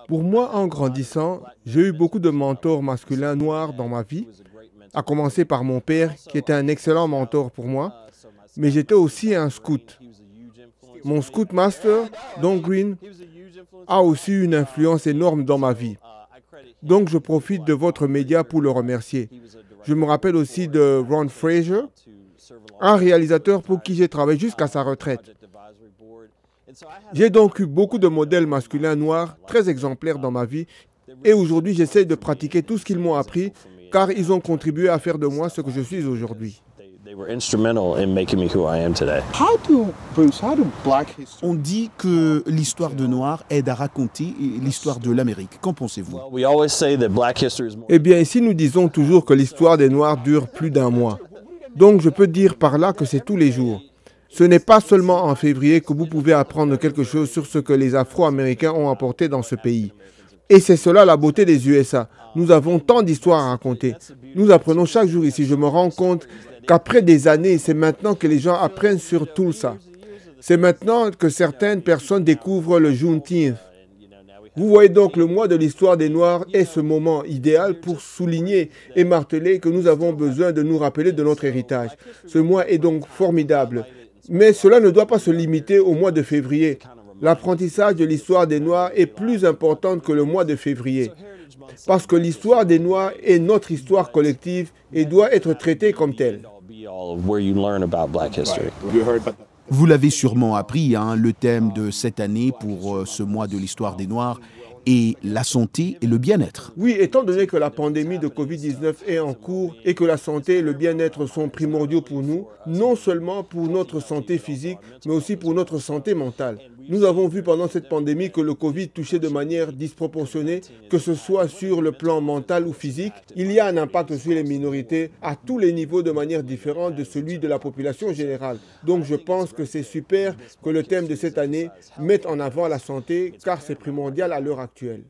Pour moi, en grandissant, j'ai eu beaucoup de mentors masculins noirs dans ma vie, à commencer par mon père, qui était un excellent mentor pour moi, mais j'étais aussi un scout. Mon scout master, Don Green, a aussi une influence énorme dans ma vie. Donc, je profite de votre média pour le remercier. Je me rappelle aussi de Ron Fraser, un réalisateur pour qui j'ai travaillé jusqu'à sa retraite. J'ai donc eu beaucoup de modèles masculins noirs très exemplaires dans ma vie et aujourd'hui j'essaie de pratiquer tout ce qu'ils m'ont appris car ils ont contribué à faire de moi ce que je suis aujourd'hui. On dit que l'histoire de Noir aide à raconter l'histoire de l'Amérique. Qu'en pensez-vous? Eh bien ici nous disons toujours que l'histoire des Noirs dure plus d'un mois. Donc je peux dire par là que c'est tous les jours. Ce n'est pas seulement en février que vous pouvez apprendre quelque chose sur ce que les Afro-Américains ont apporté dans ce pays. Et c'est cela la beauté des USA. Nous avons tant d'histoires à raconter. Nous apprenons chaque jour ici. Je me rends compte qu'après des années, c'est maintenant que les gens apprennent sur tout ça. C'est maintenant que certaines personnes découvrent le Juneteenth. Vous voyez donc, le mois de l'histoire des Noirs est ce moment idéal pour souligner et marteler que nous avons besoin de nous rappeler de notre héritage. Ce mois est donc formidable. Mais cela ne doit pas se limiter au mois de février. L'apprentissage de l'histoire des Noirs est plus important que le mois de février. Parce que l'histoire des Noirs est notre histoire collective et doit être traitée comme telle. Vous l'avez sûrement appris, le thème de cette année pour ce mois de l'histoire des Noirs est la santé et le bien-être. Oui, étant donné que la pandémie de Covid-19 est en cours et que la santé et le bien-être sont primordiaux pour nous, non seulement pour notre santé physique, mais aussi pour notre santé mentale. Nous avons vu pendant cette pandémie que le Covid touchait de manière disproportionnée, que ce soit sur le plan mental ou physique. Il y a un impact sur les minorités à tous les niveaux de manière différente de celui de la population générale. Donc je pense que c'est super que le thème de cette année mette en avant la santé, car c'est primordial à l'heure actuelle.